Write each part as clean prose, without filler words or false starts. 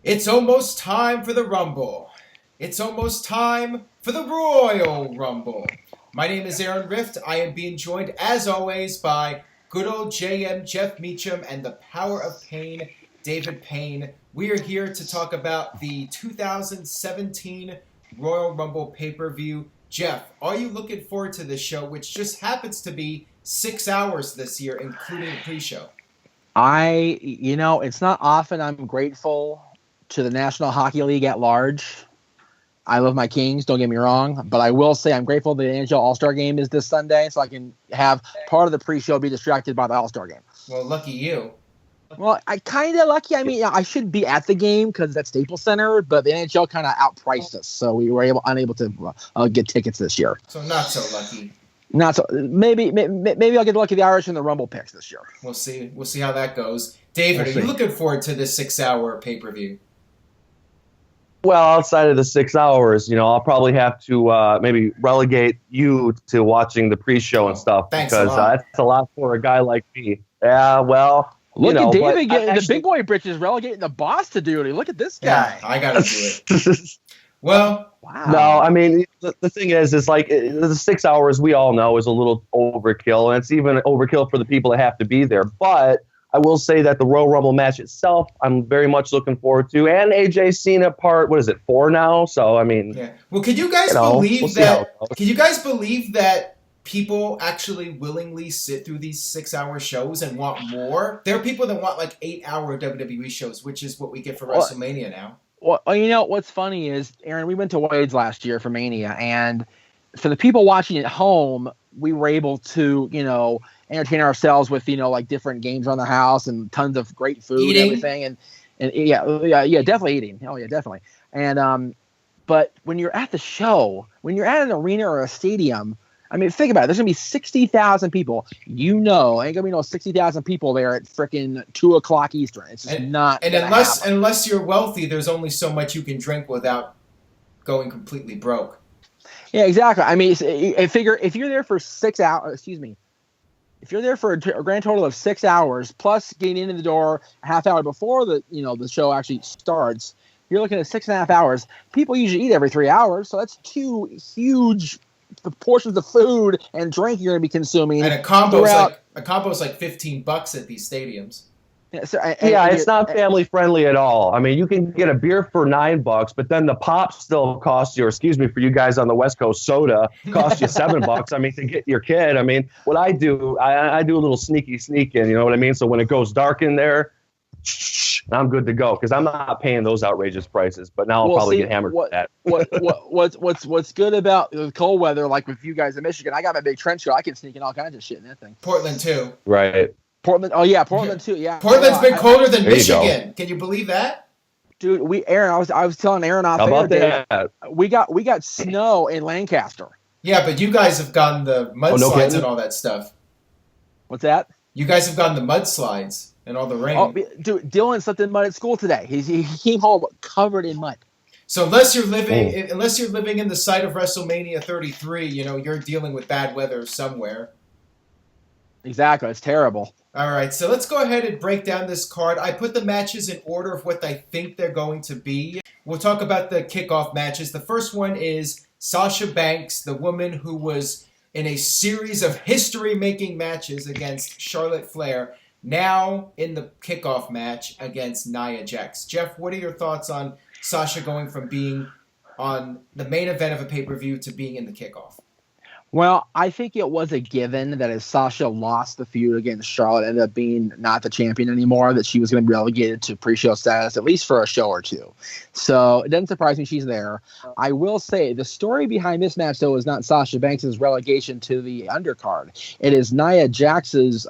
It's almost time for the Rumble. It's almost time for the Royal Rumble. My name is Aaron Rift. I am being joined, as always, by good old JM Jeff Meacham and the Power of Pain, David Payne. We are here to talk about the 2017 Royal Rumble pay-per-view. Jeff, are you looking forward to this show, which just happens to be 6 hours this year, including the pre-show? It's not often I'm grateful to the National Hockey League at large. I love my Kings, don't get me wrong, but I will say I'm grateful the NHL All-Star Game is this Sunday, so I can have part of the pre-show be distracted by the All-Star Game. Well, lucky you. Well, I kind of lucky. I mean, I should be at the game because that's Staples Center, but the NHL kind of outpriced us, so we were unable to get tickets this year. So not so lucky. Not so. Maybe I'll get lucky the Irish in the Rumble picks this year. We'll see. We'll see how that goes. David, are you looking forward to this 6-hour pay-per-view? Well, outside of the 6 hours, I'll probably have to maybe relegate you to watching the pre-show and stuff because that's a lot for a guy like me. Yeah, well, look at David getting the big boy britches, relegating the boss to duty. Look at this guy. Yeah, I gotta do it. Well, wow. No, I mean the thing is like the 6 hours we all know is a little overkill, and it's even overkill for the people that have to be there. But I will say that the Royal Rumble match itself, I'm very much looking forward to. And AJ Cena part, 4 now? So, I mean... Yeah. Well, can you guys believe that... Can you guys believe that people actually willingly sit through these 6-hour shows and want more? There are people that want, 8-hour WWE shows, which is what we get for WrestleMania now. Well, what's funny is, Aaron, we went to Wade's last year for Mania, and for the people watching at home, we were able to, entertain ourselves with, different games around the house and tons of great food and everything. And yeah, definitely eating. Oh yeah, definitely. And, but when you're at the show, when you're at an arena or a stadium, I mean, think about it. There's going to be 60,000 people. Ain't going to be no 60,000 people there at frickin' 2 o'clock Eastern. It's just not. And unless you're wealthy, there's only so much you can drink without going completely broke. Yeah, exactly. I mean, I figure if you're there for 6 hours, if you're there for a grand total of 6 hours, plus getting into the door a half hour before the show actually starts, you're looking at 6.5 hours. People usually eat every 3 hours, so that's 2 huge portions of food and drink you're going to be consuming. And a combo's like $15 at these stadiums. Yeah, it's not family friendly at all. I mean, you can get a beer for $9, but then the pop still costs you, or excuse me, for you guys on the West Coast, soda costs you $7. I mean, to get your kid. I mean, what I do, I do a little sneak in. You know what I mean? So when it goes dark in there, I'm good to go because I'm not paying those outrageous prices. But now I'll probably get hammered with that. What's good about the cold weather, like with you guys in Michigan? I got my big trench coat. I can sneak in all kinds of shit in that thing. Portland too. Right. Portland. Oh yeah, Portland too. Yeah. Portland's been colder than Michigan. Can you believe that? Dude, I was telling Aaron off there. We got snow in Lancaster. Yeah, but you guys have gotten the mudslides and all that stuff. What's that? You guys have gotten the mudslides and all the rain. Oh, dude, Dylan slept in mud at school today. He came home covered in mud. So unless you're living in the site of WrestleMania 33, you're dealing with bad weather somewhere. Exactly, it's terrible. All right, so let's go ahead and break down this card. I put the matches in order of what I think they're going to be. We'll talk about the kickoff matches. The first one is Sasha Banks, the woman who was in a series of history-making matches against Charlotte Flair, now in the kickoff match against Nia Jax. Jeff, what are your thoughts on Sasha going from being on the main event of a pay-per-view to being in the kickoff? Well, I think it was a given that as Sasha lost the feud against Charlotte, ended up being not the champion anymore, that she was going to be relegated to pre-show status, at least for a show or two. So it doesn't surprise me she's there. I will say the story behind this match, though, is not Sasha Banks' relegation to the undercard. It is Nia Jax's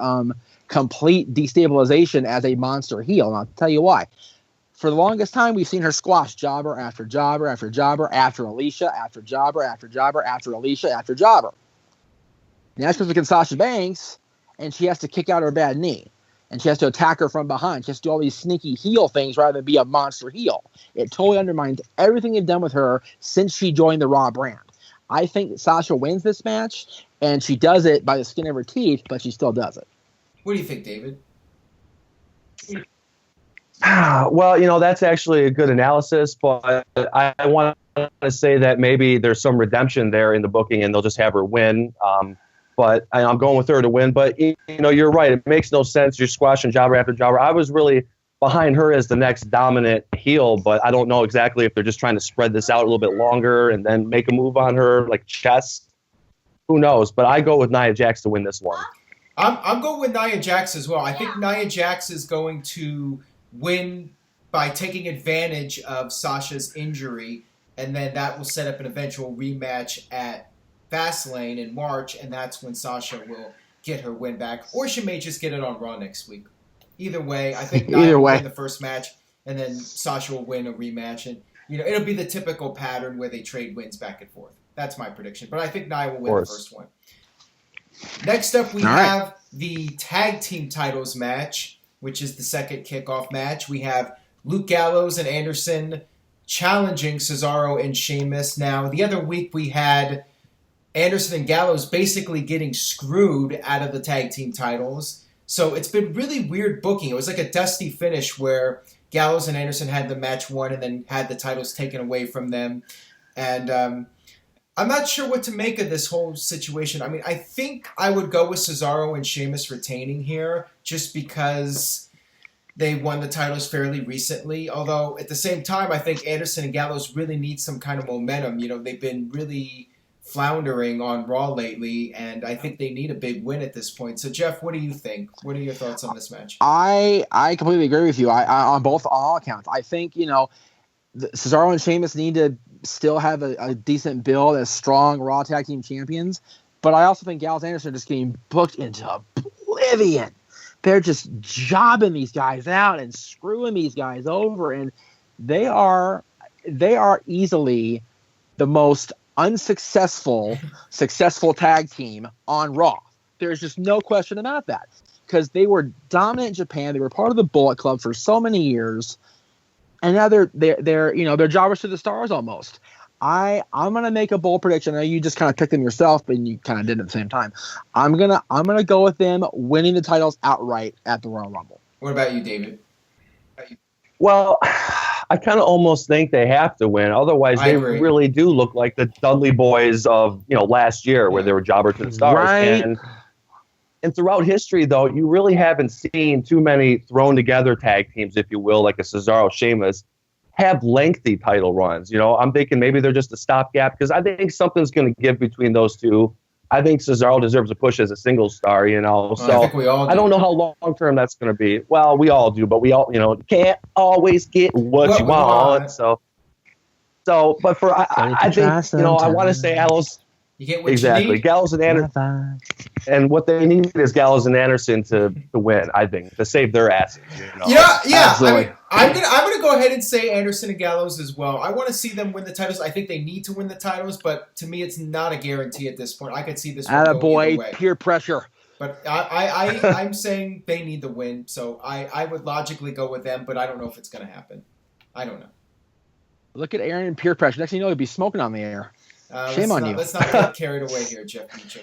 complete destabilization as a monster heel, and I'll tell you why. For the longest time, we've seen her squash jobber after jobber after jobber after Alicia after jobber after jobber after Alicia after jobber. Now she comes against Sasha Banks, and she has to kick out her bad knee. And she has to attack her from behind. She has to do all these sneaky heel things rather than be a monster heel. It totally undermines everything they've done with her since she joined the Raw brand. I think Sasha wins this match, and she does it by the skin of her teeth, but she still does it. What do you think, David? Well, that's actually a good analysis, but I want to say that maybe there's some redemption there in the booking, and they'll just have her win. But I'm going with her to win. But you're right; it makes no sense. You're squashing jobber after jobber. I was really behind her as the next dominant heel, but I don't know exactly if they're just trying to spread this out a little bit longer and then make a move on her like chess. Who knows? But I go with Nia Jax to win this one. I'm going with Nia Jax as well. I think Nia Jax is going to win by taking advantage of Sasha's injury, and then that will set up an eventual rematch at Fastlane in March, and that's when Sasha will get her win back. Or she may just get it on Raw next week. Either way, I think Nia will win the first match, and then Sasha will win a rematch. And it'll be the typical pattern where they trade wins back and forth. That's my prediction. But I think Nia will win the first one. Next up, we have the tag team titles match, which is the second kickoff match. We have Luke Gallows and Anderson challenging Cesaro and Sheamus. Now, the other week we had Anderson and Gallows basically getting screwed out of the tag team titles. So it's been really weird booking. It was like a dusty finish where Gallows and Anderson had the match won and then had the titles taken away from them. And I'm not sure what to make of this whole situation. I mean, I think I would go with Cesaro and Sheamus retaining here just because they won the titles fairly recently. Although, at the same time, I think Anderson and Gallows really need some kind of momentum. They've been really floundering on Raw lately, and I think they need a big win at this point. So, Jeff, what do you think? What are your thoughts on this match? I completely agree with you. On all accounts. I think, Cesaro and Sheamus need to still have a decent build as strong Raw Tag Team Champions, but I also think Gallows and Anderson are just getting booked into oblivion. They're just jobbing these guys out and screwing these guys over, and they are easily the most successful tag team on Raw. There's just no question about that, because they were dominant in Japan. They were part of the Bullet Club for so many years, and now they're jobbers to the stars almost. I'm gonna make a bold prediction. I know you just kind of picked them yourself, but you kind of did at the same time. I'm gonna go with them winning the titles outright at the Royal Rumble. What about you, David? Well, I kind of almost think they have to win. Otherwise, they really do look like the Dudley Boys of last year, where they were jobber to the stars. Right. And throughout history, though, you really haven't seen too many thrown together tag teams, if you will, like a Cesaro Sheamus, have lengthy title runs. I'm thinking maybe they're just a stopgap, because I think something's going to give between those two. I think Cesaro deserves a push as a single star, So I think we all do. I don't know how long term that's going to be. Well, we all do, but we all, can't always get what you want. So, but for I think I want to say Gallows. You get what you need. Gallows and Anderson, and what they need is Gallows and Anderson to win. I think, to save their asses. Yeah. Absolutely. I'm gonna go ahead and say Anderson and Gallows as well. I want to see them win the titles. I think they need to win the titles, but to me, it's not a guarantee at this point. I could see this one going either way. Peer pressure. But I'm saying they need the win, so I would logically go with them, but I don't know if it's gonna happen. I don't know. Look at Aaron and peer pressure. Next thing you know, he'll be smoking on the air. Shame on you. Let's not get carried away here, Jeff Meacham.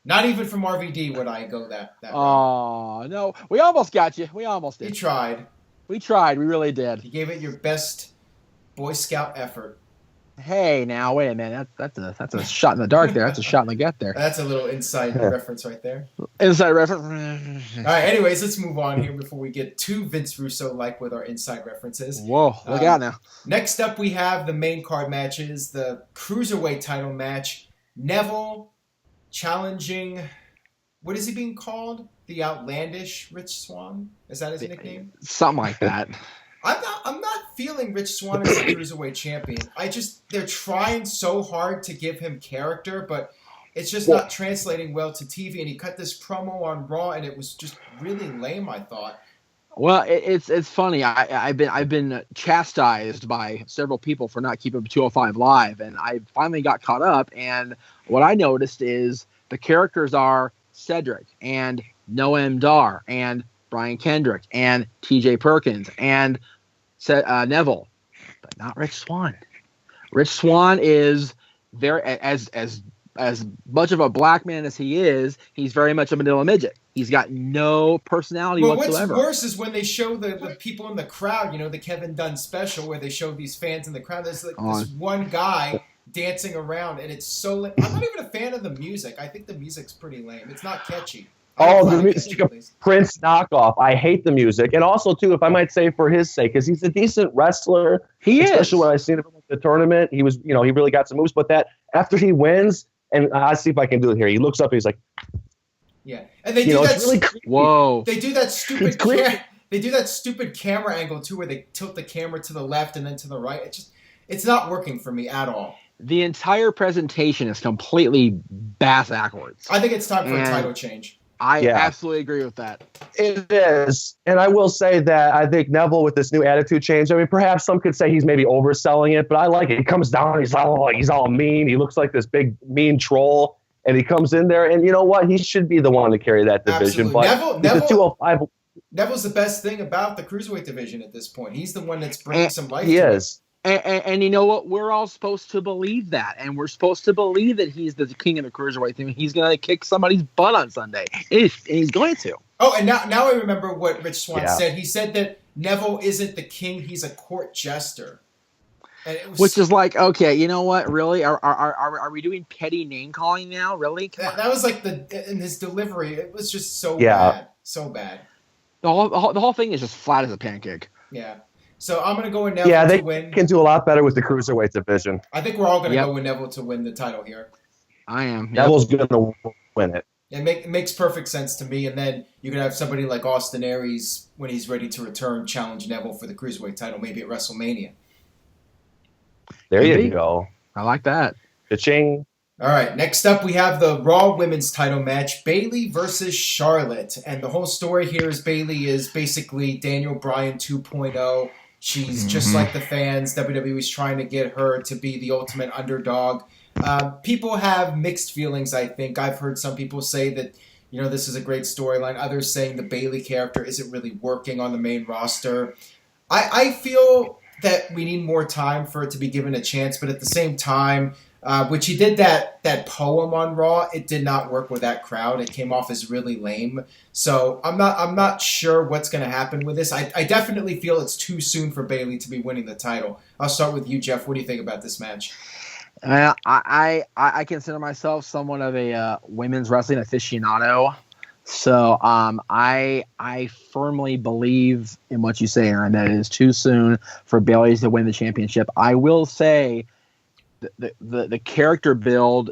Not even from RVD would I go that Oh, no. We almost got you. We almost did. You tried. We tried. We really did. You gave it your best Boy Scout effort. Hey, now, wait a minute. That's a shot in the dark there. That's a shot in the gut there. That's a little inside reference right there. Inside reference. All right, anyways, let's move on here before we get too Vince Russo-like with our inside references. Whoa, look out now. Next up, we have the main card matches, the Cruiserweight title match. Neville challenging, what is he being called? The outlandish Rich Swann? Is that his nickname? Something like that. I'm not feeling Rich Swann as a Cruiserweight champion. They're trying so hard to give him character, but it's just not translating well to TV. And he cut this promo on Raw, and it was just really lame, I thought. Well, it's funny. I've been chastised by several people for not keeping 205 live, and I finally got caught up. And what I noticed is the characters are Cedric and Noam Dar and Brian Kendrick and T.J. Perkins and Neville, but not Rich Swann. Rich Swann is very, as as much of a black man as he is, he's very much a Manila midget. He's got no personality whatsoever. What's worse is when they show the people in the crowd, the Kevin Dunn special where they show these fans in the crowd. There's this one guy dancing around, and it's so lame. I'm not even a fan of the music. I think the music's pretty lame. It's not catchy. The music, a Prince knockoff. I hate the music. And also, too, if I might say for his sake, because he's a decent wrestler. Especially when I've seen him at the tournament. He was, he really got some moves. But that after he wins, and I'll see if I can do it here. He looks up and he's like, yeah. And they do that. Really whoa. They do that stupid they do that stupid camera angle, too, where they tilt the camera to the left and then to the right. It's not working for me at all. The entire presentation is completely backwards. I think it's time for a title change. I absolutely agree with that. It is. And I will say that I think Neville with this new attitude change, I mean, perhaps some could say he's maybe overselling it, but I like it. He comes down, he's all mean. He looks like this big mean troll, and he comes in there, and you know what? He should be the one to carry that division. Absolutely. But Neville, 205. Neville's the best thing about the Cruiserweight division at this point. He's the one that's bringing some life to it. And you know what? We're all supposed to believe that. And we're supposed to believe that he's the king of the Cruiserweight team. He's going to kick somebody's butt on Sunday. And he's going to. Oh, and now I remember what Rich Swann said. He said that Neville isn't the king. He's a court jester. Which is like, okay, you know what? Really? Are we doing petty name-calling now? Really? That was like in his delivery. It was just so bad. So bad. The whole thing is just flat as a pancake. Yeah. So I'm going to go with Neville to win. They can do a lot better with the Cruiserweight division. I think we're all going to go with Neville to win the title here. I am. Neville's going to win it. It makes perfect sense to me. And then you could have somebody like Austin Aries, when he's ready to return, challenge Neville for the Cruiserweight title, maybe at WrestleMania. There you go. I like that. Ka-ching. All right, next up we have the Raw Women's title match, Bayley versus Charlotte. And the whole story here is Bayley is basically Daniel Bryan 2.0. She's just like the fans. WWE's trying to get her to be the ultimate underdog. People have mixed feelings, I think. I've heard some people say that, this is a great storyline. Others saying the Bayley character isn't really working on the main roster. I feel that we need more time for it to be given a chance, but at the same time, when she did that poem on Raw, it did not work with that crowd. It came off as really lame. So I'm not sure what's going to happen with this. I definitely feel it's too soon for Bayley to be winning the title. I'll start with you, Jeff. What do you think about this match? I consider myself somewhat of a women's wrestling aficionado. So I firmly believe in what you say, Aaron, that it is too soon for Bayley to win the championship. I will say the character build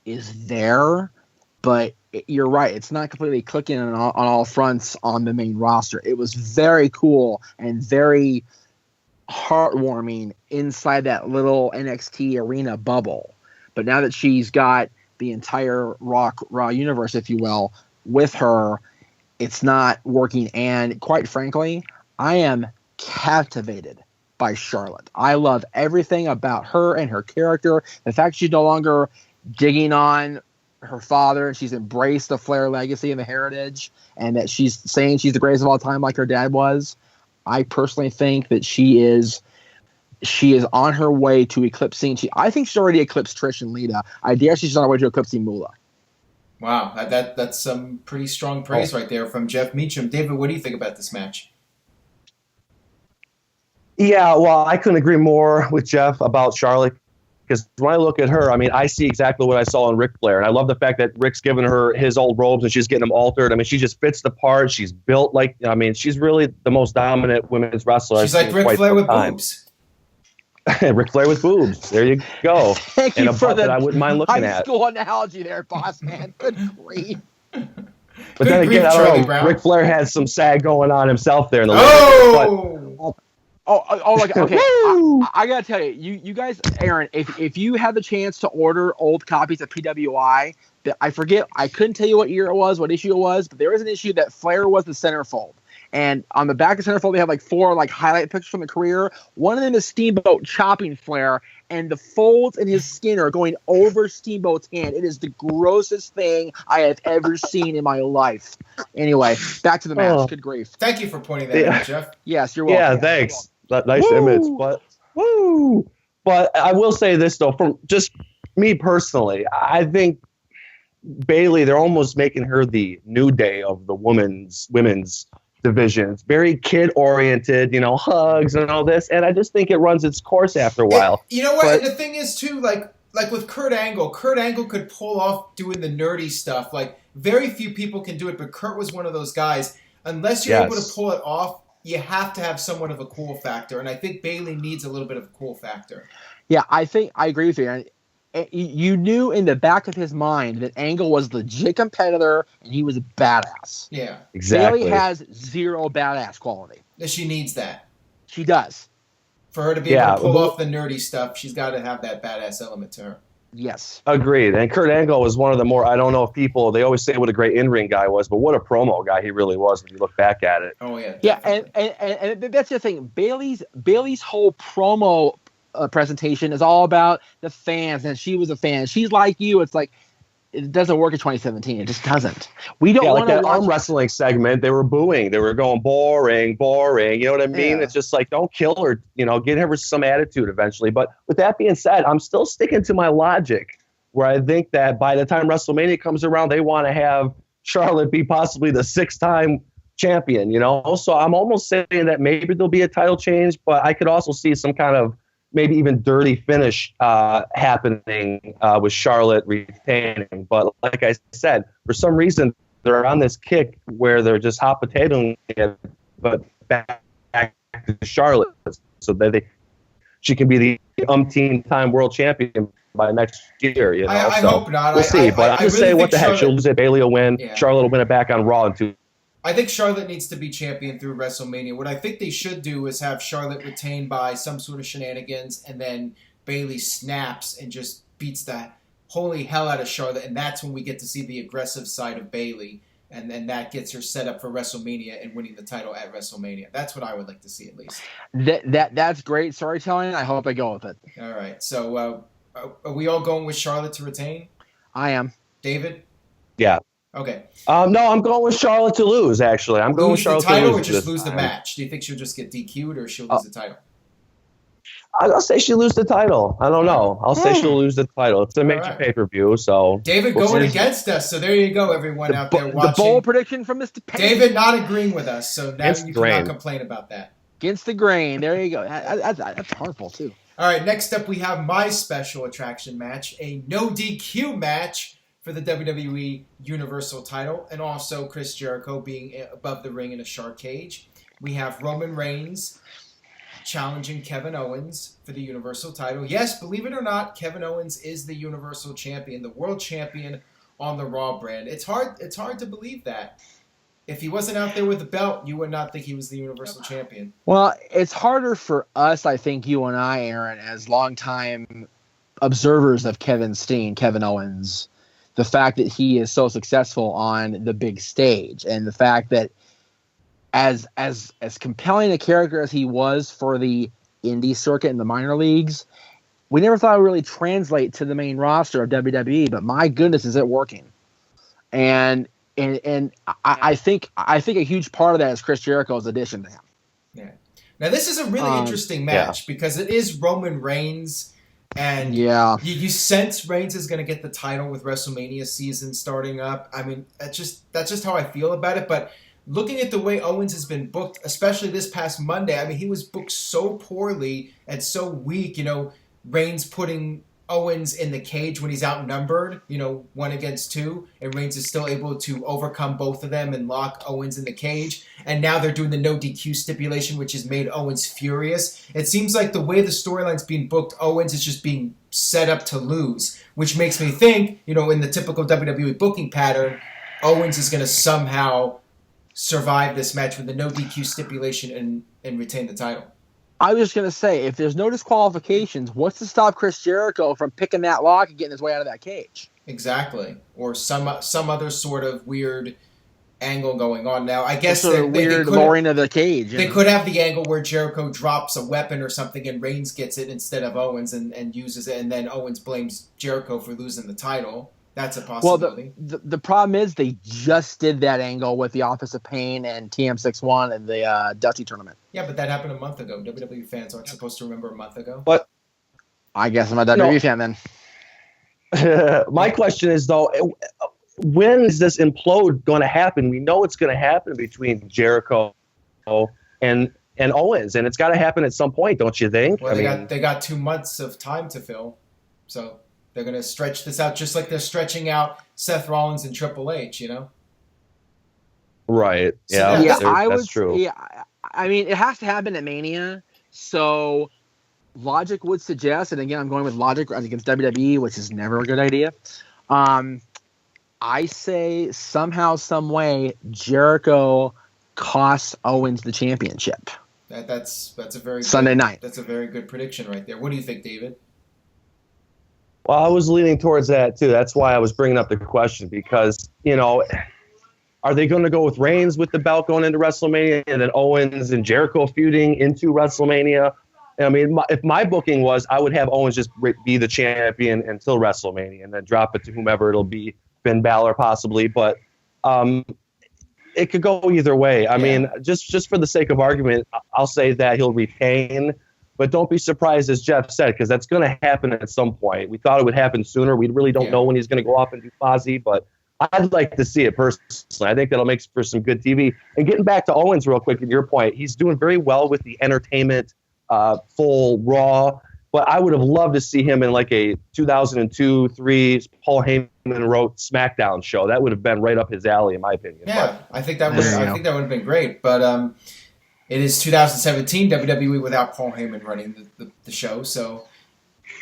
is there, but you're right. It's not completely clicking on all fronts on the main roster. It was very cool and very heartwarming inside that little NXT arena bubble. But now that she's got the entire Raw universe, if you will, with her, it's not working. And quite frankly, I am captivated by Charlotte. I love everything about her and her character. The fact she's no longer digging on her father and she's embraced the Flair legacy and the heritage, and that she's saying she's the greatest of all time like her dad was. I personally think that she is on her way to eclipsing. I think she's already eclipsed Trish and Lita. I dare she's on her way to eclipsing Moolah. Wow, that's some pretty strong praise right there from Jeff Meacham. David, what do you think about this match? Yeah, well, I couldn't agree more with Jeff about Charlotte, because when I look at her, I mean, I see exactly what I saw in Ric Flair, and I love the fact that Rick's given her his old robes and she's getting them altered. I mean, she just fits the part. She's built she's really the most dominant women's wrestler. She's like Ric Flair with boobs. Ric Flair with boobs. There you go. Thank you for that. I wouldn't mind looking at. High school analogy there, boss man. Good grief. But then again, I don't know. Ric Flair has some sag going on himself there in the okay. I gotta tell you guys, Aaron, if you have the chance to order old copies of PWI, that I forget, I couldn't tell you what year it was, what issue it was, but there was an issue that Flair was the centerfold. And on the back of the centerfold, they have like 4 highlight pictures from the career. One of them is Steamboat chopping Flair, and the folds in his skin are going over Steamboat's hand. It is the grossest thing I have ever seen in my life. Anyway, back to the match. Good grief. Thank you for pointing that out, Jeff. Yes, you're welcome. Yeah, thanks. Nice image. But I will say this, though, from just me personally, I think Bayley, they're almost making her the New Day of the women's division. It's very kid oriented, hugs and all this, and I just think it runs its course after a while. You know what? And the thing is too, like with Kurt Angle could pull off doing the nerdy stuff. Like very few people can do it, but Kurt was one of those guys. Unless you're able to pull it off, you have to have somewhat of a cool factor, and I think Bayley needs a little bit of a cool factor. Yeah, I think I agree with you. And you knew in the back of his mind that Angle was a legit competitor and he was a badass. Yeah, exactly. Bayley has zero badass quality. She needs that. She does. For her to be able to pull off the nerdy stuff, she's got to have that badass element to her. Yes. Agreed. And Kurt Angle was one of the more, I don't know if people, they always say what a great in-ring guy was, but what a promo guy he really was when you look back at it. Oh, yeah. Yeah, and that's the thing. Bayley's whole promo presentation is all about the fans, and she was a fan. She's like you. It's like, it doesn't work in 2017. It just doesn't. We don't want like to that arm wrestling segment. They were booing. They were going boring. You know what I mean? Yeah. It's just like, don't kill her. Get her some attitude eventually. But with that being said, I'm still sticking to my logic, where I think that by the time WrestleMania comes around, they want to have Charlotte be possibly the 6-time champion. So I'm almost saying that maybe there'll be a title change, but I could also see some kind of maybe even dirty finish happening with Charlotte retaining. But like I said, for some reason, they're on this kick where they're just hot potatoing it, but back to Charlotte so that she can be the umpteen-time world champion by next year. I hope not. We'll see. But I'm just saying, what the heck? Charlotte, she'll lose it. Bayley will win. Yeah. Charlotte will win it back on Raw in 2. I think Charlotte needs to be champion through WrestleMania. What I think they should do is have Charlotte retained by some sort of shenanigans, and then Bayley snaps and just beats the holy hell out of Charlotte, and that's when we get to see the aggressive side of Bayley, and then that gets her set up for WrestleMania and winning the title at WrestleMania. That's what I would like to see, at least. That's great storytelling. I hope I go with it. All right. So are we all going with Charlotte to retain? I am. David? Yeah. Okay. No, I'm going with Charlotte to lose, actually. I'm going with Charlotte to lose. Lose the title or just lose the match? Do you think she'll just get DQ'd or she'll lose the title? I'll say she'll lose the title. I don't know. I'll say she'll lose the title. It's a major pay-per-view, so... David going against us, so there you go, everyone out there watching. The bold prediction from Mr. Payne. David not agreeing with us, so now you cannot complain about that. Against the grain. There you go. That's harmful, too. All right, next up we have my special attraction match, a no DQ match for the WWE Universal title, and also Chris Jericho being above the ring in a shark cage. We have Roman Reigns challenging Kevin Owens for the Universal title. Yes, believe it or not, Kevin Owens is the Universal Champion, the World Champion on the Raw brand. It's hard to believe that. If he wasn't out there with the belt, you would not think he was the Universal Champion. Well, it's harder for us, I think, you and I, Aaron, as longtime observers of Kevin Owens, the fact that he is so successful on the big stage, and the fact that as compelling a character as he was for the indie circuit in the minor leagues, we never thought it would really translate to the main roster of WWE, but my goodness, is it working. And I think a huge part of that is Chris Jericho's addition to him. Yeah. Now this is a really interesting match because it is Roman Reigns, and you sense Reigns is going to get the title with WrestleMania season starting up. I mean, that's just how I feel about it. But looking at the way Owens has been booked, especially this past Monday, I mean, he was booked so poorly and so weak. Reigns putting Owens in the cage when he's outnumbered, 1 against 2, and Reigns is still able to overcome both of them and lock Owens in the cage. And now they're doing the no DQ stipulation, which has made Owens furious. It seems like the way the storyline's being booked, Owens is just being set up to lose, which makes me think, in the typical WWE booking pattern, Owens is going to somehow survive this match with the no DQ stipulation and retain the title. I was just going to say, if there's no disqualifications, what's to stop Chris Jericho from picking that lock and getting his way out of that cage? Exactly. Or some other sort of weird angle going on. Now, I guess weird lowering of the cage. They could have the angle where Jericho drops a weapon or something and Reigns gets it instead of Owens and uses it, and then Owens blames Jericho for losing the title. That's a possibility. Well, the problem is they just did that angle with the Office of Pain and TM61 and the Dusty tournament. Yeah, but that happened a month ago. WWE fans aren't supposed to remember a month ago. But I guess I'm a WWE fan then. My question is, though, when is this implode going to happen? We know it's going to happen between Jericho and Owens, and it's got to happen at some point, don't you think? Well, they got 2 months of time to fill, so they're going to stretch this out just like they're stretching out Seth Rollins and Triple H, you know? Right. So Yeah, that's true. Yeah, I mean, it has to happen at Mania, so logic would suggest, and again, I'm going with logic against WWE, which is never a good idea. I say somehow, some way, Jericho costs Owens the championship. That's a very Sunday good, night. That's a very good prediction right there. What do you think, David? Well, I was leaning towards that too. That's why I was bringing up the question because, are they going to go with Reigns with the belt going into WrestleMania and then Owens and Jericho feuding into WrestleMania? I mean, if my booking was, I would have Owens just be the champion until WrestleMania and then drop it to whomever it'll be, Finn Balor possibly. But it could go either way. I mean, just for the sake of argument, I'll say that he'll retain. But don't be surprised, as Jeff said, because that's going to happen at some point. We thought it would happen sooner. We really don't know when he's going to go off and do Fozzy, but I'd like to see it personally. I think that'll make for some good TV. And getting back to Owens real quick, and your point, he's doing very well with the entertainment, full Raw. But I would have loved to see him in like a 2002-03 Paul Heyman wrote SmackDown show. That would have been right up his alley, in my opinion. Yeah, I think that would have been great. But it is 2017 WWE without Paul Heyman running the show, so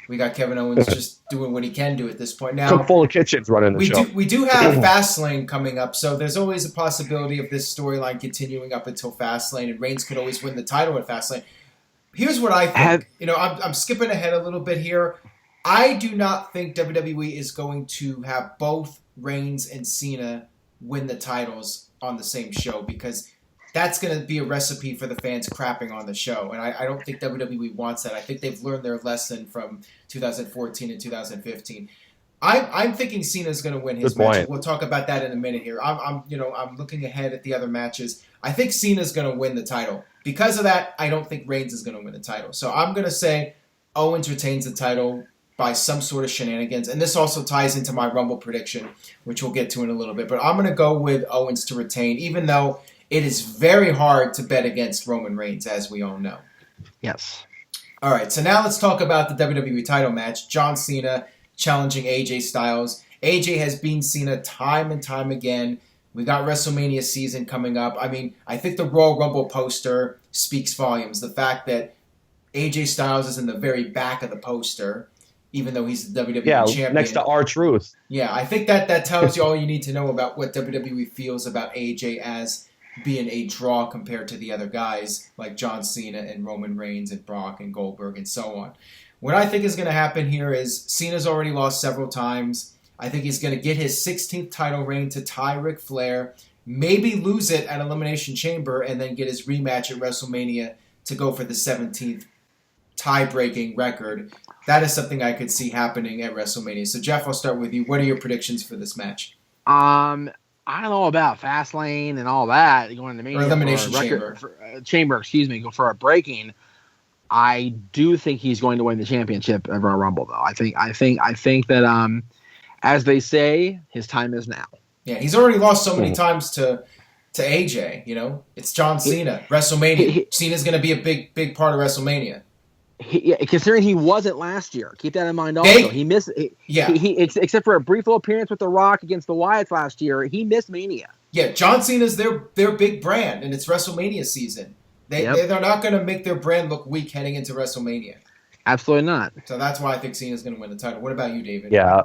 we got Kevin Owens just doing what he can do at this point. Now, Cook full of kitchens running the show. We do have Fastlane coming up, so there's always a possibility of this storyline continuing up until Fastlane, and Reigns could always win the title at Fastlane. Here's what I think. I'm skipping ahead a little bit here. I do not think WWE is going to have both Reigns and Cena win the titles on the same show because that's going to be a recipe for the fans crapping on the show. And I don't think WWE wants that. I think they've learned their lesson from 2014 and 2015. I'm thinking Cena's going to win his match. We'll talk about that in a minute here. I'm looking ahead at the other matches. I think Cena's going to win the title. Because of that, I don't think Reigns is going to win the title. So I'm going to say Owens retains the title by some sort of shenanigans. And this also ties into my Rumble prediction, which we'll get to in a little bit. But I'm going to go with Owens to retain, even though it is very hard to bet against Roman Reigns, as we all know. Yes. All right, so now let's talk about the WWE title match. John Cena challenging AJ Styles. AJ has beaten Cena time and time again. We got WrestleMania season coming up. I mean, I think the Royal Rumble poster speaks volumes. The fact that AJ Styles is in the very back of the poster, even though he's the WWE champion. Next to R-Truth. Yeah, I think that tells you all you need to know about what WWE feels about AJ as being a draw compared to the other guys like John Cena and Roman Reigns and Brock and Goldberg and so on. What I think is going to happen here is Cena's already lost several times. I think he's going to get his 16th title reign to tie Ric Flair, maybe lose it at Elimination Chamber, and then get his rematch at WrestleMania to go for the 17th tie-breaking record. That is something I could see happening at WrestleMania. So, Jeff, I'll start with you. What are your predictions for this match? I don't know about Fastlane and all that. Going to Mania Elimination Chamber. Go for a breaking. I do think he's going to win the championship of Royal Rumble, though. I think that as they say, his time is now. Yeah, he's already lost so many times to AJ. You know, it's John Cena. WrestleMania. Cena's going to be a big part of WrestleMania. Considering he wasn't last year, keep that in mind. Also, he missed. Except for a brief little appearance with The Rock against the Wyatts last year, he missed Mania. Yeah, John Cena's their big brand, and it's WrestleMania season. They're not going to make their brand look weak heading into WrestleMania. Absolutely not. So that's why I think Cena's going to win the title. What about you, David? Yeah.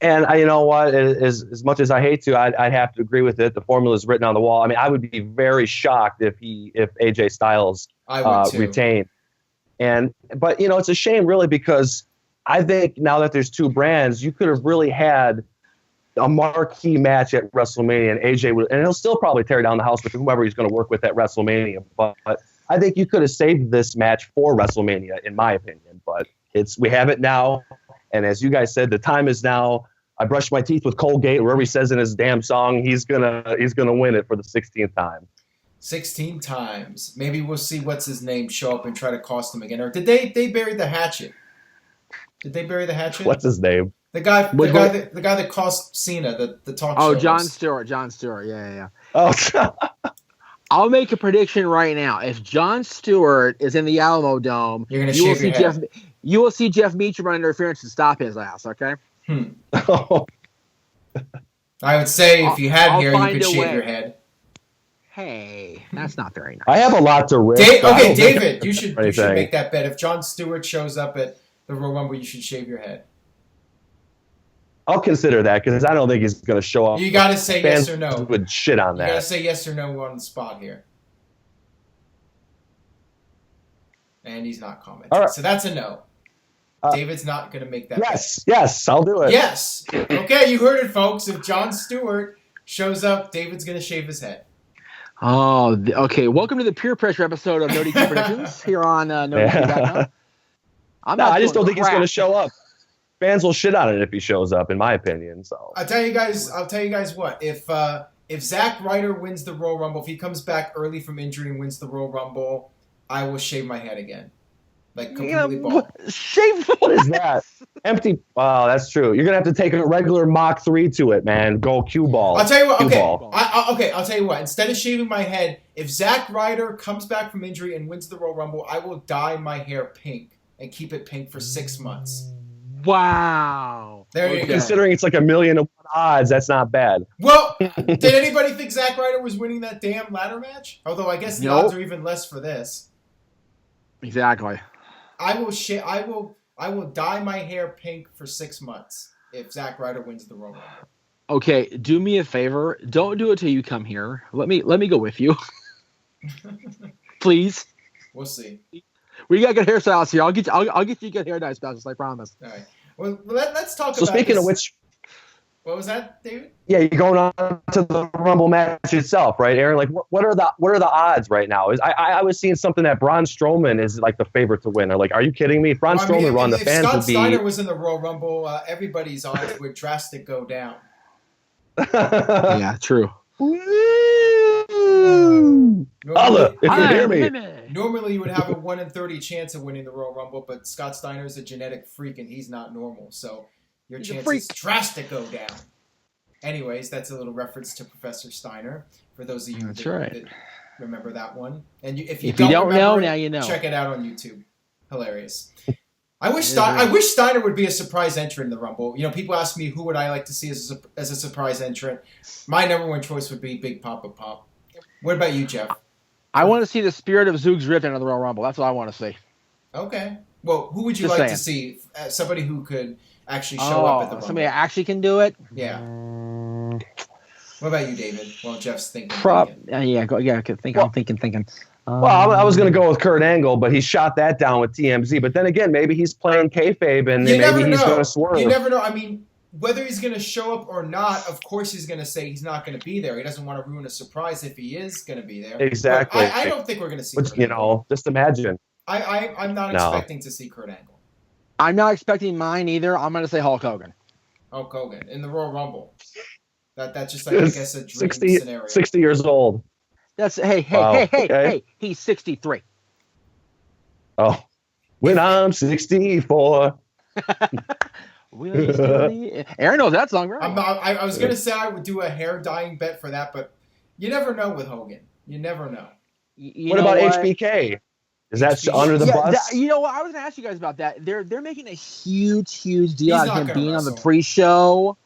And you know what? As much as I hate to, I'd have to agree with it. The formula is written on the wall. I mean, I would be very shocked if AJ Styles retained. But it's a shame, really, because I think now that there's two brands, you could have really had a marquee match at WrestleMania, and AJ would, and he'll still probably tear down the house with whoever he's going to work with at WrestleMania. But I think you could have saved this match for WrestleMania, in my opinion. But we have it now. And as you guys said, the time is now. I brushed my teeth with Colgate. Wherever he says in his damn song, he's gonna win it for the 16th time. 16 times. Maybe we'll see what's his name show up and try to cost him again. Or did they bury the hatchet? Did they bury the hatchet? What's his name? The guy that cost Cena the talk show. Oh, Jon Stewart. Yeah. Oh, I'll make a prediction right now. If Jon Stewart is in the Alamo Dome, you're gonna shave your head. You will see Jeff Meacham run interference to stop his ass. Okay. I would say if you had hair, you could shave your head. Hey, that's not very nice. I have a lot to risk. David, you should make that bet. If Jon Stewart shows up at the Royal Rumble, you should shave your head. I'll consider that because I don't think he's going to show up. You got to say yes or no. Would shit on that. You got to say yes or no on the spot here. And he's not commenting. All right. So that's a no. David's not going to make that bet. Yes, I'll do it. Yes. Okay, you heard it, folks. If Jon Stewart shows up, David's going to shave his head. Oh, okay. Welcome to the peer pressure episode of No DQ Predictions here on NoDQ.com. I just don't think he's going to show up. Fans will shit on it if he shows up, in my opinion. So I'll tell you guys what. If Zack Ryder wins the Royal Rumble, if he comes back early from injury and wins the Royal Rumble, I will shave my head again. Like completely bald. What is that? Empty. Oh, that's true. You're gonna have to take a regular Mach 3 to it, man. Go cue ball. I'll tell you what. Okay. I'll tell you what. Instead of shaving my head, if Zack Ryder comes back from injury and wins the Royal Rumble, I will dye my hair pink and keep it pink for 6 months. Wow. There you go. Considering it's like 1,000,000 odds, that's not bad. Well, did anybody think Zack Ryder was winning that damn ladder match? Although I guess the odds are even less for this. Exactly. I will dye my hair pink for 6 months if Zack Ryder wins the Royal Rumble. Okay, do me a favor. Don't do it till you come here. Let me go with you. Please. We'll see. We got good hairstyles here. I'll get you good hair dye specials, I promise. All right. Well, let's talk about. So speaking of which. What was that, David? Yeah, you're going on to the Rumble match itself, right, Aaron? Like, what are the odds right now? I was seeing something that Braun Strowman is like the favorite to win. Or like, are you kidding me? Braun Strowman run the fans would be. If Scott Steiner was in the Royal Rumble, everybody's odds would drastically go down. Yeah, true. Normally, if you hear me. Normally, you would have a 1 in 30 chance of winning the Royal Rumble, but Scott Steiner is a genetic freak and he's not normal, so. Your chances drastically go down. Anyways, that's a little reference to Professor Steiner for those of you that remember that one. And if you don't know, now you know. Check it out on YouTube. Hilarious. I wish Steiner would be a surprise entrant in the Rumble. You know, people ask me who would I like to see as a surprise entrant. My number one choice would be Big Papa Pop. What about you, Jeff? I want to see the spirit of Zoog's Rift into the Royal Rumble. That's what I want to see. Okay. Well, who would you like to see? Somebody who could actually show up at the Rumble. Somebody actually can do it? Yeah. What about you, David? Well, Jeff's thinking. I'm thinking. Well, I was going to go with Kurt Angle, but he shot that down with TMZ. But then again, maybe he's playing kayfabe and maybe he's going to swerve. You never know. I mean, whether he's going to show up or not, of course he's going to say he's not going to be there. He doesn't want to ruin a surprise if he is going to be there. Exactly. I don't think we're going to see Kurt Angle. Just imagine. I'm not expecting to see Kurt Angle. I'm not expecting mine either. I'm going to say Hulk Hogan. Hulk Hogan in the Royal Rumble. That's just like, I guess, a dream scenario. 60 years old. That's hey, he's 63. Oh, when I'm 64. Aaron knows that song, right? I was going to say I would do a hair dyeing bet for that, but you never know with Hogan. You never know. What about HBK? Is that under the bus? You know what? I was going to ask you guys about that. They're making a huge deal out of him being on the pre-show.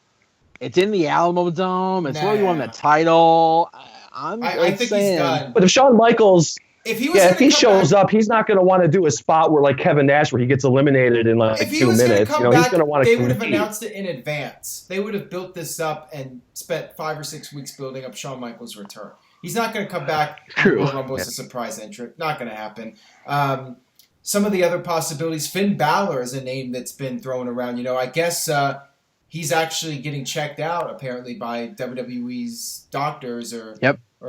It's in the Alamo Dome. It's where he won the title. I think he's done. But if Shawn Michaels, if he shows up, he's not going to want to do a spot where like Kevin Nash, where he gets eliminated in like 2 minutes. He's going to want to. They would have announced it in advance. They would have built this up and spent 5 or 6 weeks building up Shawn Michaels' return. He's not going to come back to Royal Rumble as a surprise entrant. Not going to happen. Some of the other possibilities, Finn Balor is a name that's been thrown around. You know, I guess he's actually getting checked out apparently by WWE's doctors or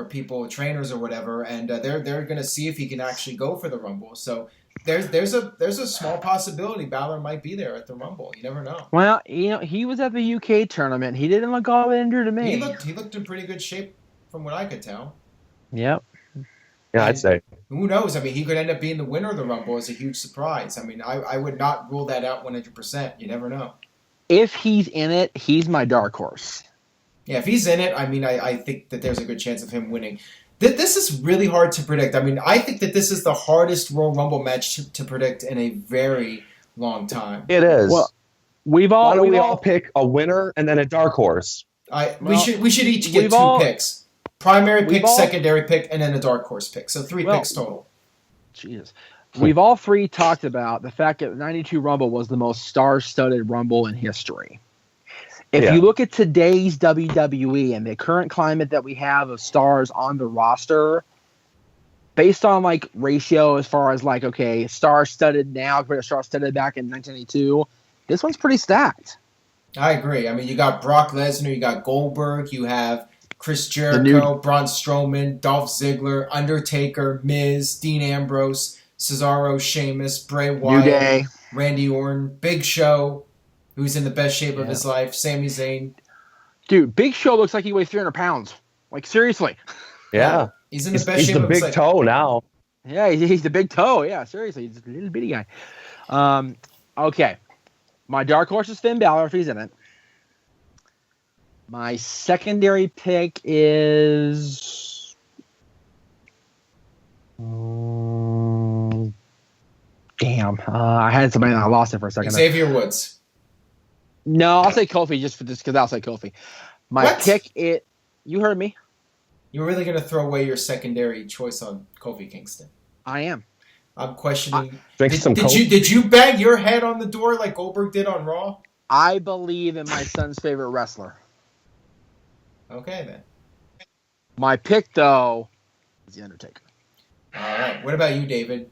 people, trainers or whatever, and they're going to see if he can actually go for the Rumble. So there's a small possibility Balor might be there at the Rumble. You never know. Well, you know, he was at the UK tournament. He didn't look all injured to me. He looked in pretty good shape from what I could tell. Yep. Yeah, I'd say. Who knows? I mean, he could end up being the winner of the Rumble as a huge surprise. I mean, I would not rule that out 100%. You never know. If he's in it, he's my dark horse. Yeah, if he's in it, I mean, I think that there's a good chance of him winning. This is really hard to predict. I mean, I think that this is the hardest Royal Rumble match to predict in a very long time. It is. Well, why don't we all pick a winner and then a dark horse? We should each get two picks. Primary pick, secondary pick, and then a dark horse pick. So 3 picks total. Jesus. We've all three talked about the fact that the 92 Rumble was the most star-studded Rumble in history. If you look at today's WWE and the current climate that we have of stars on the roster, based on like ratio as far as like, okay, star-studded now compared to star-studded back in 1982, this one's pretty stacked. I agree. I mean, you got Brock Lesnar, you got Goldberg, you have Chris Jericho, Braun Strowman, Dolph Ziggler, Undertaker, Miz, Dean Ambrose, Cesaro, Sheamus, Bray Wyatt, New Day, Randy Orton, Big Show, who's in the best shape of his life, Sami Zayn. Dude, Big Show looks like he weighs 300 pounds. Like, seriously. Yeah. He's in the best shape of his life. He's the big toe now. Yeah, he's the big toe. Yeah, seriously. He's a little bitty guy. Okay. My dark horse is Finn Balor if he's in it. My secondary pick is... Damn. I had somebody and I lost it for a second. Xavier Woods. No, I'll say Kofi just because I'll say Kofi. My pick it. You heard me. You're really going to throw away your secondary choice on Kofi Kingston? I am. I'm questioning. Did you bang your head on the door like Goldberg did on Raw? I believe in my son's favorite wrestler. Okay, then. My pick, though, is The Undertaker. All right. What about you, David?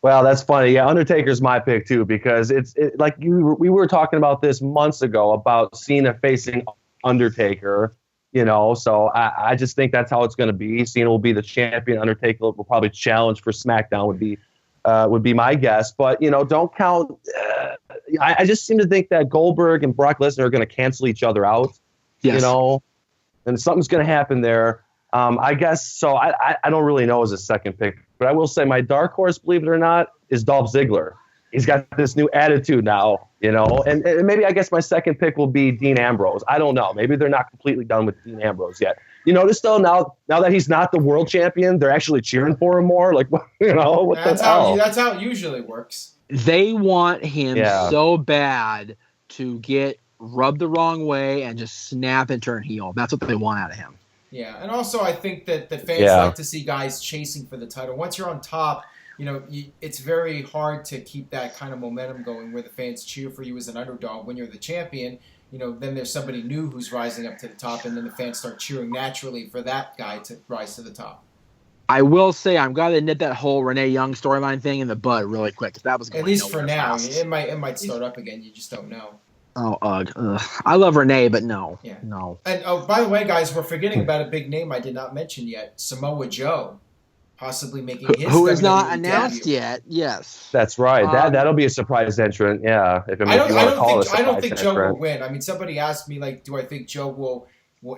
Well, that's funny. Yeah, Undertaker's my pick, too, because it's like we were talking about this months ago about Cena facing Undertaker, you know, so I just think that's how it's going to be. Cena will be the champion. Undertaker will probably challenge for SmackDown would be my guess. But, you know, don't count. I just seem to think that Goldberg and Brock Lesnar are going to cancel each other out. Yes. You know, and something's going to happen there. I guess so. I don't really know as a second pick, but I will say my dark horse, believe it or not, is Dolph Ziggler. He's got this new attitude now, you know, and maybe I guess my second pick will be Dean Ambrose. I don't know. Maybe they're not completely done with Dean Ambrose yet. You notice though, now that he's not the world champion, they're actually cheering for him more. Like, you know, what the hell? That's how it usually works. They want him so bad to get rubbed the wrong way and just snap and turn heel. That's what they want out of him. Yeah, and also I think that fans like to see guys chasing for the title. Once you're on top, you know, it's very hard to keep that kind of momentum going where the fans cheer for you as an underdog. When you're the champion, you know, then there's somebody new who's rising up to the top, and then the fans start cheering naturally for that guy to rise to the top. I will say I'm glad they nip that whole Renee Young storyline thing in the bud really quick. That was going at least for now. It might start up again. You just don't know. Oh, ugh. I love Renee, but no. Yeah. No. And by the way, guys, we're forgetting about a big name I did not mention yet. Samoa Joe, possibly making his who is not announced yet. Yes. That's right. That'll be a surprise entrant. Yeah. I don't think Joe will win. I mean, somebody asked me, like, do I think Joe will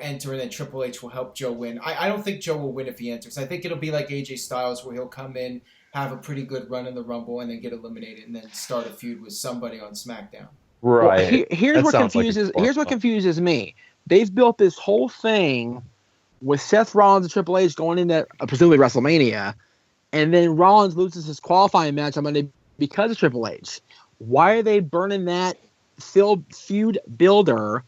enter and then Triple H will help Joe win? I don't think Joe will win if he enters. I think it'll be like AJ Styles where he'll come in, have a pretty good run in the Rumble, and then get eliminated and then start a feud with somebody on SmackDown. Right. Well, here's what confuses me. They've built this whole thing with Seth Rollins and Triple H going into presumably WrestleMania, and then Rollins loses his qualifying match on Monday because of Triple H. Why are they burning that feud builder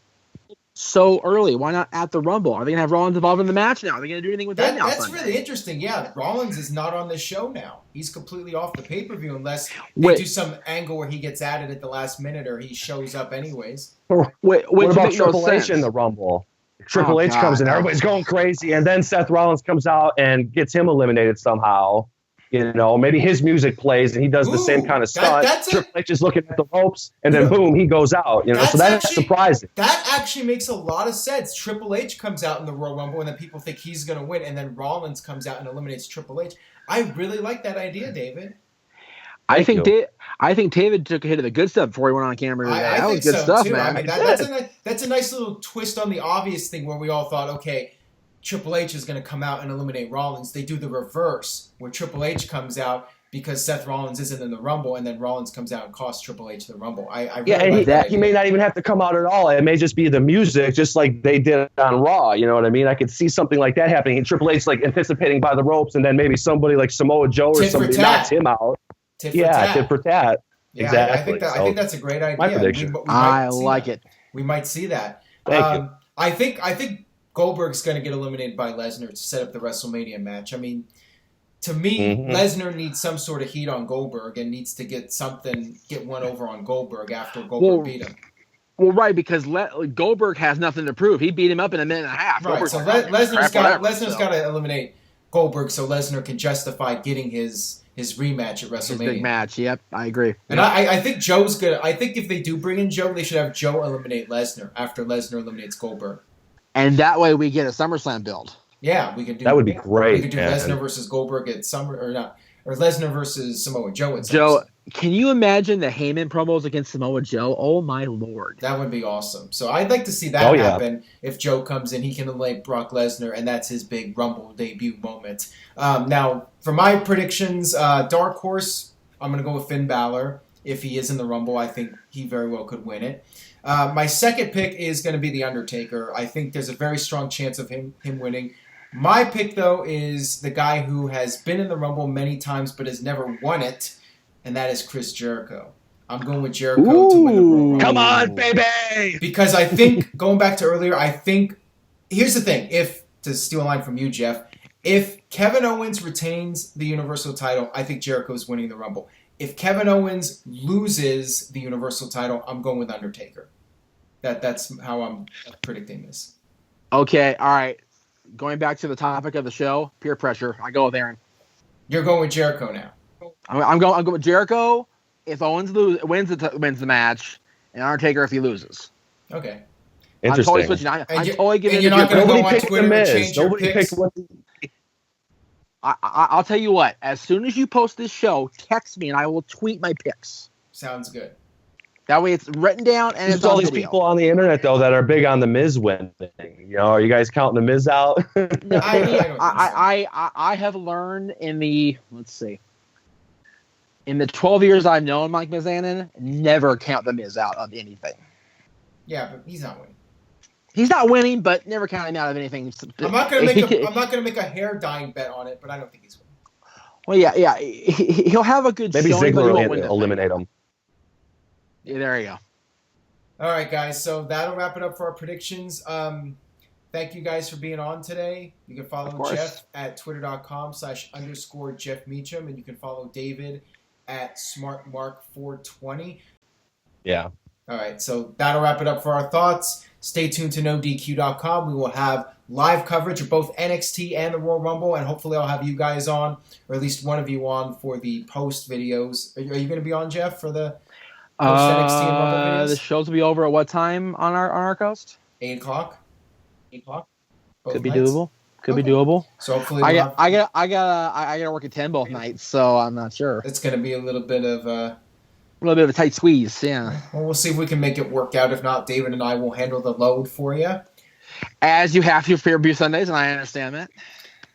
so early? Why not at the Rumble? Are they going to have Rollins involved in the match now? Are they going to do anything with that now? That's really interesting. Yeah, Rollins is not on the show now. He's completely off the pay-per-view unless they do some angle where he gets added at the last minute or he shows up anyways. What about Triple H in the Rumble? Triple H comes in, everybody's going crazy, and then Seth Rollins comes out and gets him eliminated somehow. You know, maybe his music plays and he does the same kind of stunt. Triple H is looking at the ropes, and then boom, he goes out. You know, so that's surprising. That actually makes a lot of sense. Triple H comes out in the Royal Rumble, and then people think he's going to win, and then Rollins comes out and eliminates Triple H. I really like that idea, David. I think David took a hit of the good stuff before he went on camera. That was good stuff, too. man. I mean, that's a nice little twist on the obvious thing where we all thought, okay, Triple H is going to come out and eliminate Rollins. They do the reverse, where Triple H comes out because Seth Rollins isn't in the Rumble, and then Rollins comes out and costs Triple H the Rumble. I really like that he may not even have to come out at all. It may just be the music, just like they did on Raw. You know what I mean? I could see something like that happening. And Triple H like anticipating by the ropes, and then maybe somebody like Samoa Joe or somebody knocks him out. Tit for tat. Yeah, exactly. I think that's a great idea. My prediction. I like it. We might see that. Thank you. I think Goldberg's going to get eliminated by Lesnar to set up the WrestleMania match. I mean, to me, Lesnar needs some sort of heat on Goldberg and needs to get one over on Goldberg after Goldberg beat him. Well, right, because Goldberg has nothing to prove. He beat him up in a minute and a half. Right, so Lesnar's got to eliminate Goldberg so Lesnar can justify getting his rematch at WrestleMania. His big match, yep, I agree. And I think Joe's good. I think if they do bring in Joe, they should have Joe eliminate Lesnar after Lesnar eliminates Goldberg. And that way we get a SummerSlam build. Yeah, we could do that. Would be great. We could do Lesnar versus Goldberg at or Lesnar versus Samoa Joe at Joe, can you imagine the Heyman promos against Samoa Joe? Oh my Lord. That would be awesome. So I'd like to see that happen. If Joe comes in, he can eliminate Brock Lesnar, and that's his big Rumble debut moment. Now, for my predictions, Dark Horse, I'm going to go with Finn Balor. If he is in the Rumble, I think he very well could win it. My second pick is going to be The Undertaker. I think there's a very strong chance of him winning. My pick, though, is the guy who has been in the Rumble many times but has never won it, and that is Chris Jericho. I'm going with Jericho to win the Royal Rumble. Come on, baby! Because I think, going back to earlier, here's the thing. To steal a line from you, Jeff, if Kevin Owens retains the Universal title, I think Jericho is winning the Rumble. If Kevin Owens loses the Universal title, I'm going with Undertaker. That's how I'm predicting this. Okay, all right. Going back to the topic of the show, peer pressure. I go with Aaron. You're going with Jericho now. I'm going with Jericho if Owens wins the match, and Undertaker if he loses. Okay. Interesting. I'm totally switching. I'm totally giving. And you're not going to go on Twitter and change your picks. I'll tell you what. As soon as you post this show, text me and I will tweet my picks. Sounds good. That way it's written down and it's all these people on the internet though that are big on the Miz winning. You know, are you guys counting the Miz out? No, I have learned in the 12 years I've known Mike Mizanin, never count the Miz out of anything. Yeah, but he's not winning. He's not winning, but never count him out of anything. I'm not gonna make a hair dyeing bet on it, but I don't think he's winning. Well, yeah, he'll have a good. Maybe showing, Ziggler will eliminate him. Yeah, there you go. All right, guys. So that'll wrap it up for our predictions. Thank you guys for being on today. You can follow Jeff at twitter.com/_Jeff Meacham, and you can follow David at SmartMark420. Yeah. All right. So that'll wrap it up for our thoughts. Stay tuned to NoDQ.com. We will have live coverage of both NXT and the Royal Rumble, and hopefully I'll have you guys on, or at least one of you on, for the post videos. Are you going to be on, Jeff, for the post NXT and Rumble videos? The shows will be over at what time on our coast? 8 o'clock. 8 o'clock. Could be doable. Be doable. So hopefully I gotta work at 10 both nights, so I'm not sure. It's going to be a little bit of a tight squeeze. Yeah. Well, we'll see if we can make it work out. If not, David and I will handle the load for you. As you have to for your Beer Sundays, and I understand that.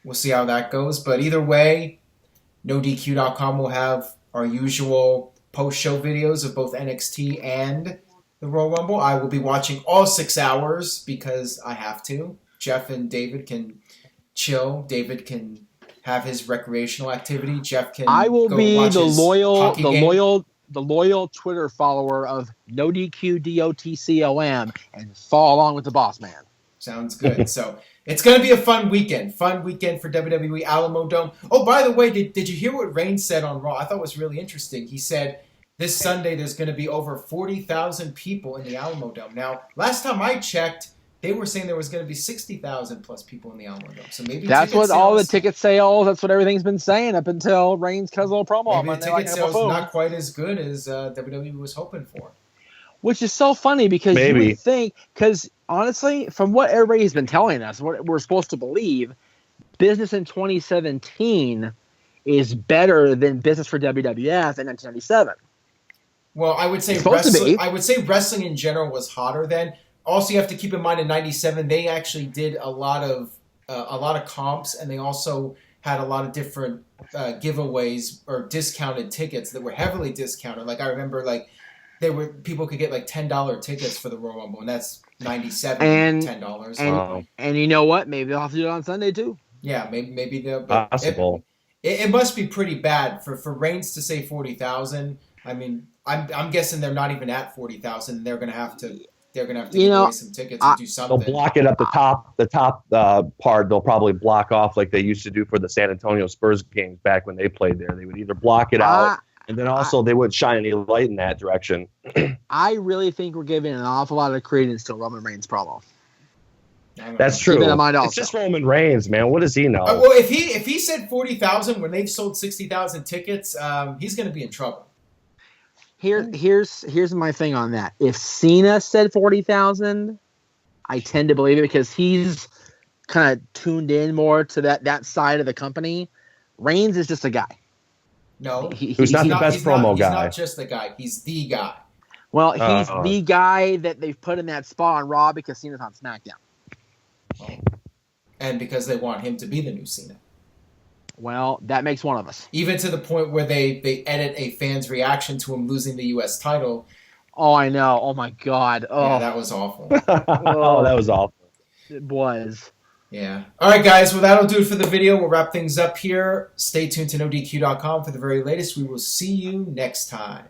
We'll see how that goes. But either way, NoDQ.com will have our usual post-show videos of both NXT and the Royal Rumble. I will be watching all 6 hours because I have to. Jeff and David can chill. David can have his recreational activity. Jeff can. I will go be watch the his loyal Twitter follower of NoDQDOTCOM and follow along with the boss man. Sounds good. So it's going to be a fun weekend. Fun weekend for WWE Alamo Dome. Oh, by the way, did you hear what Reigns said on Raw? I thought it was really interesting. He said this Sunday there's going to be over 40,000 people in the Alamo Dome. Now, last time I checked, they were saying there was going to be 60,000 plus people in the Alamo Dome. So maybe that's what all the ticket sales. That's what everything's been saying up until Reigns cut a little promo. Maybe the ticket sales not quite as good as WWE was hoping for. Which is so funny because you would think, because honestly, from what everybody's been telling us, what we're supposed to believe, business in 2017 is better than business for WWF in 1997. Well, I would say wrestling in general was hotter then. Also, you have to keep in mind in 97, they actually did a lot of a lot of comps, and they also had a lot of different giveaways or discounted tickets that were heavily discounted. Like I remember, like people could get like $10 tickets for the Royal Rumble, and that's $97 $10. And you know what? Maybe they'll have to do it on Sunday too. Yeah, maybe they'll. Possible. It must be pretty bad for Reigns to say 40,000. I mean, I'm guessing they're not even at 40,000. They're gonna have to give away some tickets and do something. They'll block it up the top part. They'll probably block off like they used to do for the San Antonio Spurs games back when they played there. They would either block it out, and then also they wouldn't shine any light in that direction. I really think we're giving an awful lot of credence to Roman Reigns' promo. That's true. It's just Roman Reigns, man. What does he know? Well, if he said 40,000 when they've sold 60,000 tickets, he's going to be in trouble. Here's my thing on that. If Cena said 40,000, I tend to believe it because he's kind of tuned in more to that side of the company. Reigns is just a guy. No, he's not the best promo guy. He's not just the guy. He's the guy. Well, he's the guy that they've put in that spot on Raw because Cena's on SmackDown. And because they want him to be the new Cena. Well, that makes one of us. Even to the point where they edit a fan's reaction to him losing the U.S. title. Oh, I know. Oh, my God. Oh, yeah, that was awful. Oh, that was awful. It was. Yeah. All right, guys. Well, that'll do it for the video. We'll wrap things up here. Stay tuned to NoDQ.com for the very latest. We will see you next time.